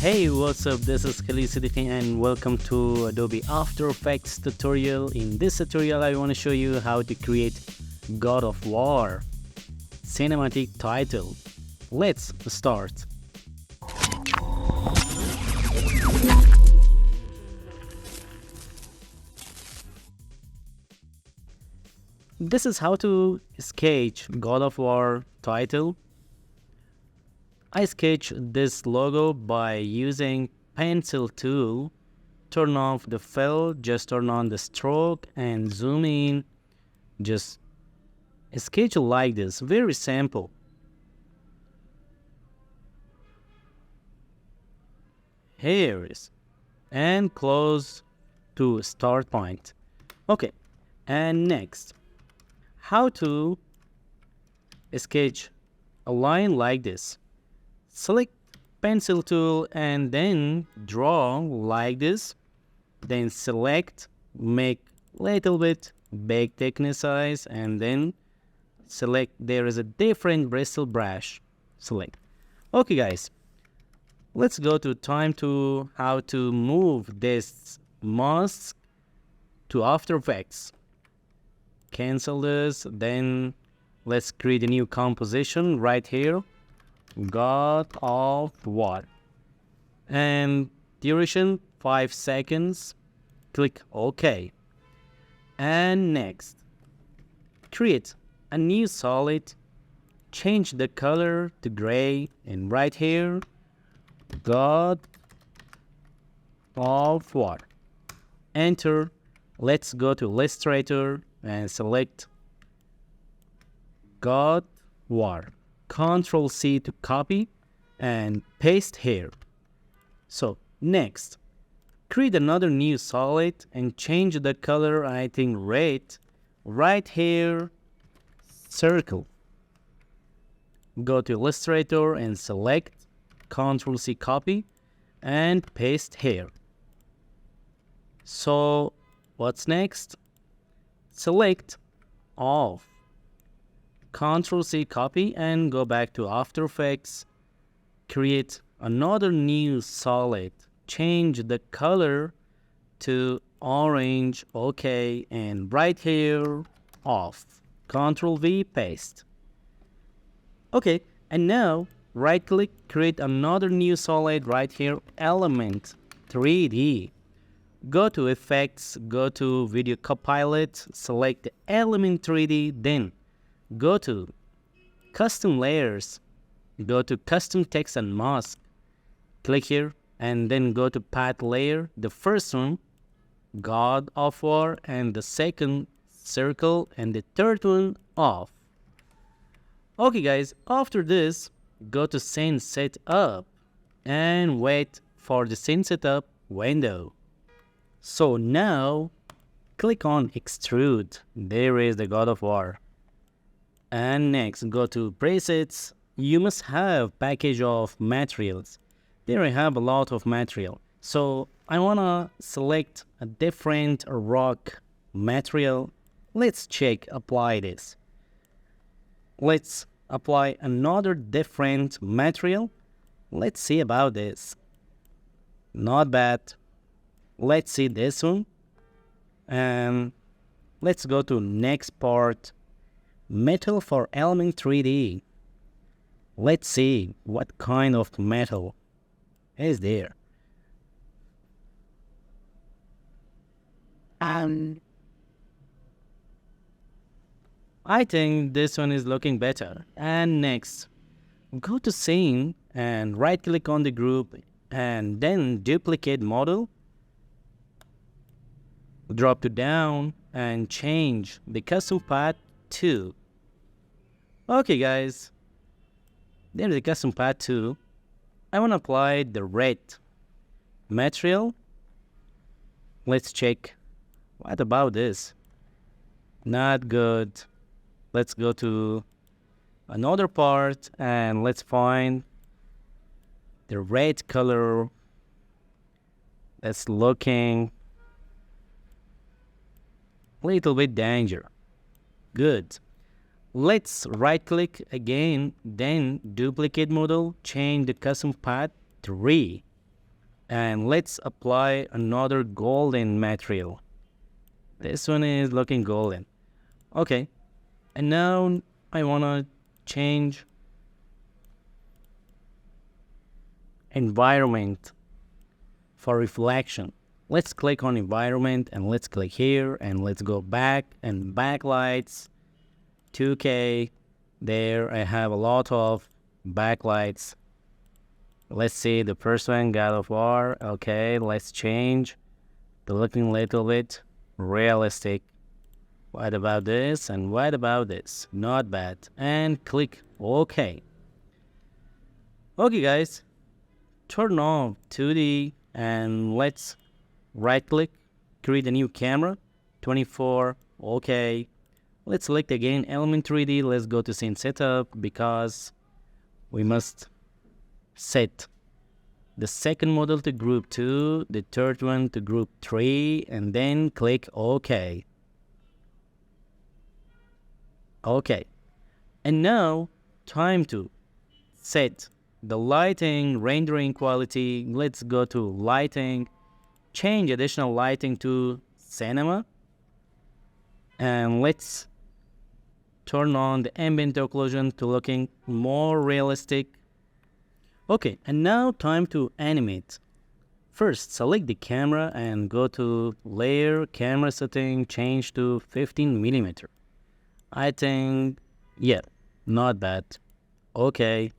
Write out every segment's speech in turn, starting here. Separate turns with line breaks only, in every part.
Hey, what's up? This is Khalid Siddiqui and welcome to Adobe After Effects tutorial. In this tutorial, I want to show you how to create God of War cinematic title. Let's start. This is how to sketch God of War title. I sketch this logo by using pencil tool. Turn off the fill, just turn on the stroke and zoom in. Just sketch like this, very simple. Here is, and close to start point. Okay, and next, how to sketch a line like this. Select pencil tool and then draw like this. Then select, make little bit big thickness size, and then select there is a different bristle brush. Select. Okay guys, let's go to time to how to move this mask to After Effects. Cancel this, then let's create a new composition right here. God of War, and duration 5 seconds. Click OK, and next create a new solid, change the color to gray, and right here God of War, enter. Let's go to Illustrator and select God War. Control C to copy and paste here. So next, create another new solid and change the color, I think red. Right here, circle. Go to Illustrator and select, Control C copy and paste here. So what's next? Select off. Control C copy and go back to After Effects. Create another new solid. Change the color to orange. OK. And right here, off. Control V, paste. OK. And now, right click, create another new solid right here, Element 3D. Go to Effects, go to Video Copilot, select the Element 3D, then go to Custom Layers, go to Custom Text and Mask, click here, and then go to Path Layer, the first one, God of War, and the second, Circle, and the third one, Off. Okay guys, after this, go to Scene Setup, and wait for the Scene Setup window. So now, click on Extrude, there is the God of War. And next, go to presets. You must have package of materials. There I have a lot of material. So I wanna select a different rock material. Let's check apply this. Let's apply another different material. Let's see about this. Not bad. Let's see this one. And let's go to next part. Metal for Element 3D. Let's see what kind of metal is there. I think this one is looking better. And next, go to Scene and right click on the group and then duplicate model. Drop to down and change the custom path to. Okay guys, there's the custom path 2. I want to apply the red material. Let's check. What about this? Not good. Let's go to another part and let's find the red color. That's looking little bit danger. Good. Let's right click again, then duplicate model, change the custom path 3. And let's apply another golden material. This one is looking golden. Okay, and now I wanna change environment for reflection. Let's click on environment and let's click here and let's go back and backlights 2K. There I have a lot of backlights. Let's see the first one, God of War. Okay, let's change the looking little bit realistic. What about this and what about this? Not bad. And click OK. Okay guys, turn off 2D and let's right click, create a new camera, 24, okay. Let's select again element 3D, let's go to scene setup because we must set the second model to group 2, the third one to group 3, and then click OK. Okay, and now time to set the lighting, rendering quality. Let's go to lighting, change additional lighting to cinema, and let's turn on the ambient occlusion to looking more realistic. Okay, and now time to animate. First, select the camera and go to layer, camera setting, change to 15mm. I think, yeah, not bad. Okay.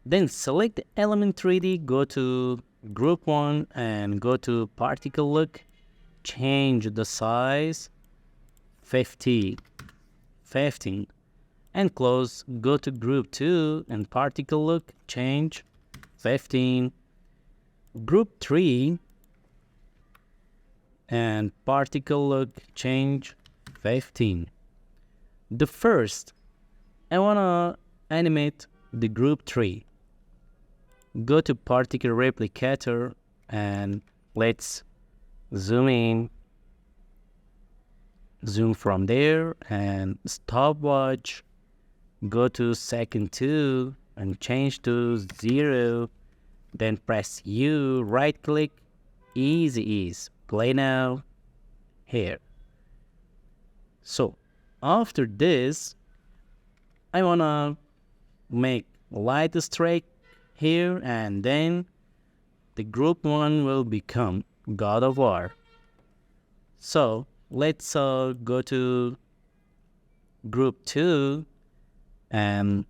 Then select the element 3D, go to group 1 and go to particle look, change the size 15, and close. Go to group 2 and particle look, change 15, group 3 and particle look, change 15. The first, I wanna animate the group 3. Go to particle replicator and let's zoom in, zoom from there and stopwatch, go to second 2 and change to 0, then press U, right click, easy ease, play now, here. So after this, I wanna make light strike here, and then the group 1 will become God of War. So let's go to group 2 and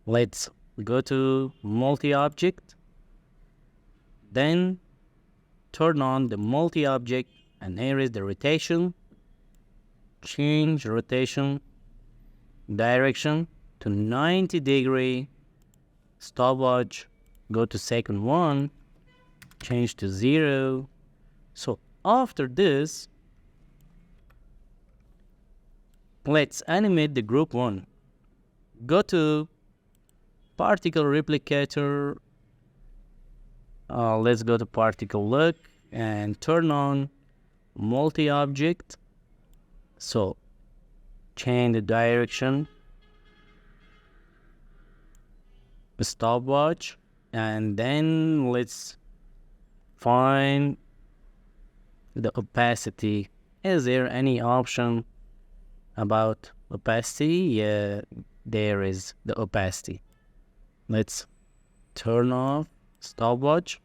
let's go to multi-object, then turn on the multi-object, and here is the rotation. Change rotation direction to 90 degree, stopwatch, go to second 1, change to 0. So after this, let's animate the group 1. Go to particle replicator, let's go to particle look and turn on multi-object. So change the direction, stopwatch, and then let's find the opacity. Is there any option about opacity? Yeah, there is the opacity. Let's turn off stopwatch.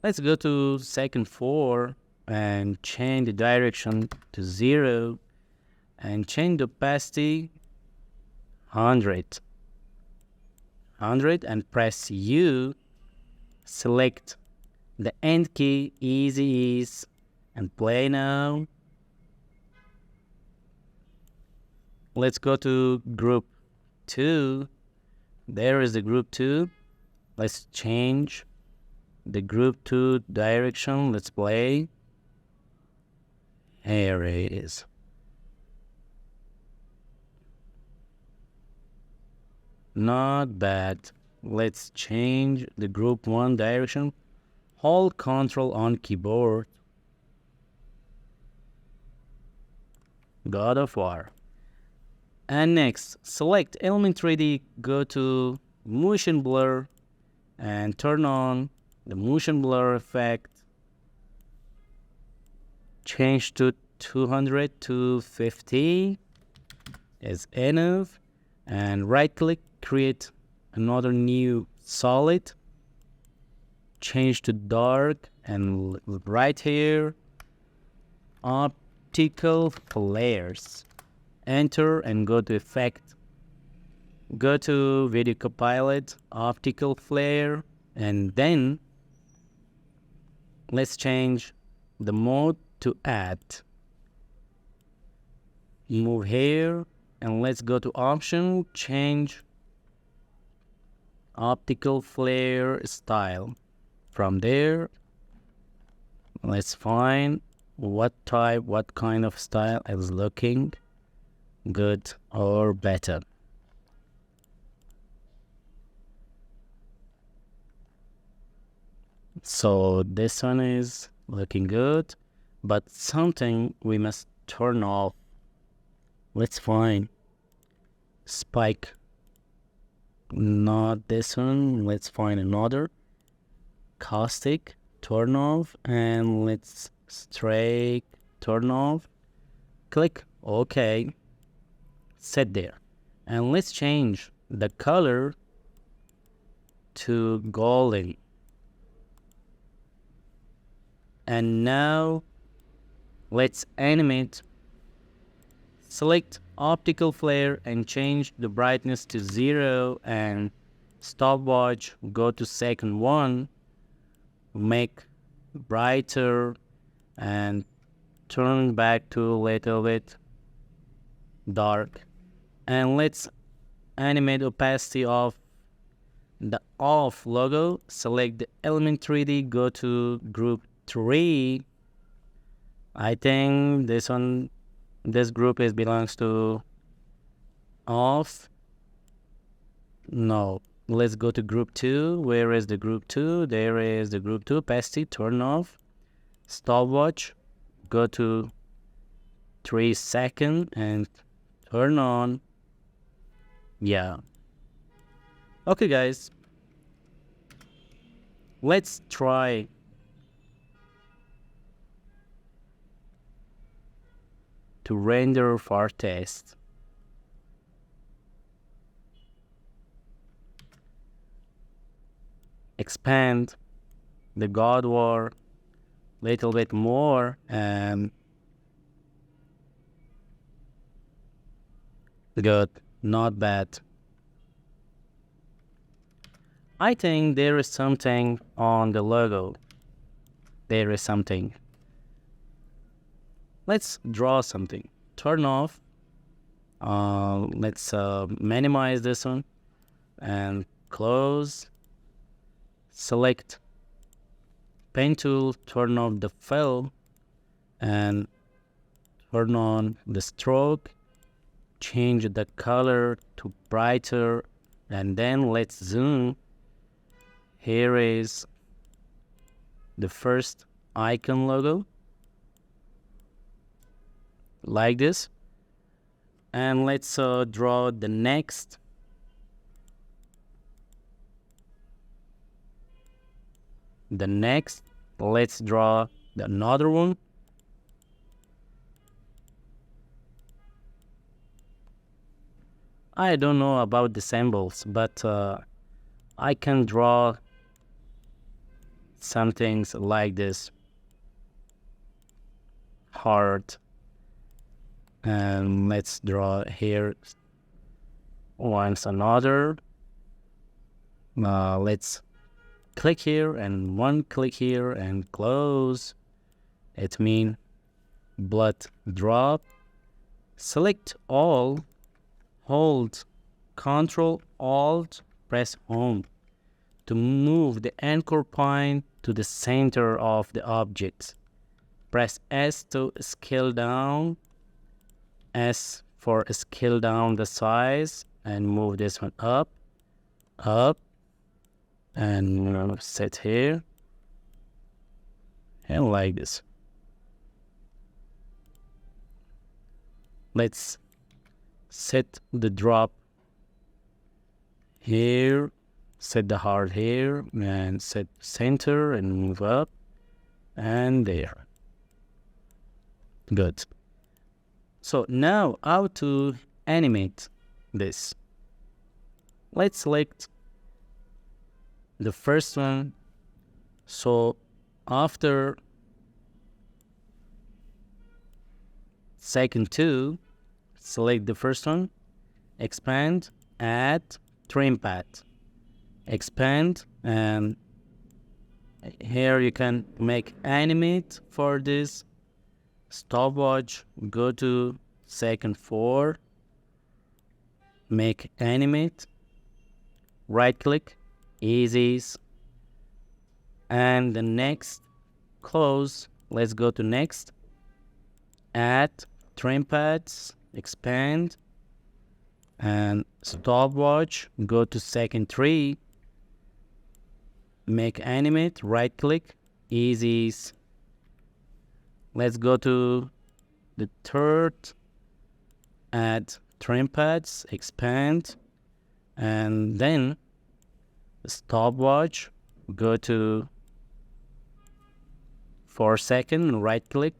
Let's go to second 4 and change the direction to 0 and change the opacity 100 and press U, select the end key, easy ease, and play now. Let's go to group 2. There is the group 2. Let's change the group 2 direction. Let's play. Here it is. Not bad. Let's change the group 1 direction. Hold Ctrl on keyboard. God of War. And next, select element 3D, go to motion blur and turn on the motion blur effect, change to 200 to 50 is enough, and right click, create another new solid, change to dark, and right here optical flares, enter and go to effect, go to video copilot, optical flare, and then let's change the mode to add. Move here and let's go to option, change optical flare style. From there, let's find what type, what kind of style is looking good or better. So this one is looking good, but something we must turn off. Let's find spike. Not this one. Let's find another. Caustic, turn off, and let's straight turn off. Click OK. Set there. And let's change the color to golden. And now let's animate. Select optical flare and change the brightness to 0 and stopwatch, go to second one, make brighter and turn back to a little bit dark. And let's animate opacity of the off logo. Select the element 3D, go to group 3. I think this group belongs to off. No, let's go to group 2. Where is the group 2? There is the group 2. Opacity, turn off. Stopwatch, go to 3 seconds and turn on. Yeah. Okay, guys. Let's try to render for test. Expand the God War little bit more and good, not bad. I think there is something on the logo. There is something. Let's draw something. Turn off. Let's minimize this one and close. Select pen tool, turn off the fill and turn on the stroke. Change the color to brighter and then let's zoom. Here is the first icon logo, like this. And let's draw the next. Let's draw another one. I don't know about the symbols, but I can draw some things like this. Heart. And let's draw here once another. Let's click here and one click here and close. It means blood drop. Select all, hold Control Alt, press Home to move the anchor point to the center of the object. Press S to scale down. S for scale down the size and move this one up, and set here and like this. Let's set the drop here set the heart here and set center and move up and there. Good. So now how to animate this. Let's select the first one. So after second two, select the first one, expand, add trim path, expand, and here you can make animate for this stopwatch. Go to second 4, make animate, right click, easies, and the next close. Let's go to next, add trim paths, expand, and stopwatch. Go to second 3, make animate, right click, easies. Let's go to the third, add trim paths, expand, and then stopwatch. Go to 4 second, right click,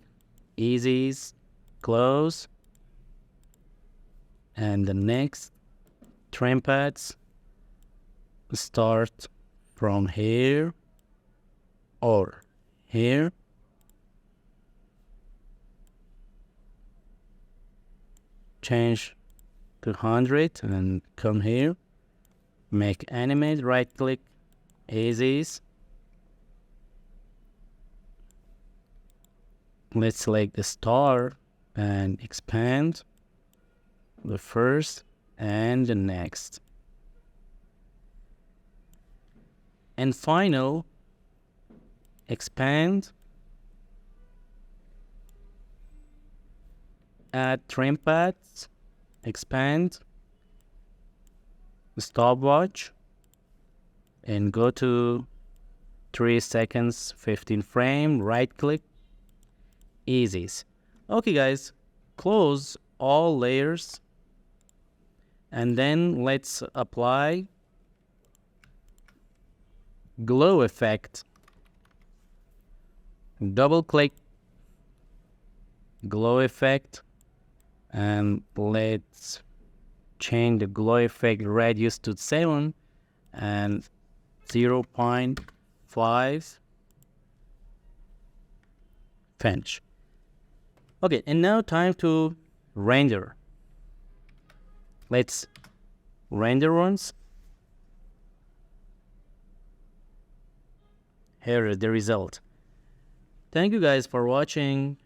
easies, close, and the next trim paths start from here or here. Change to 100 and come here, make animate, right click, easies. Let's select the star and expand the first and the next. And final, expand, add trim paths, expand, stopwatch, and go to 3 seconds, 15 frame, right click, easies. Okay guys, close all layers, and then let's apply glow effect. Double click glow effect, and let's change the glow effect radius to 7 and 0.5. Finish. Okay, and now time to render. Let's render once. Here is the result. Thank you guys for watching.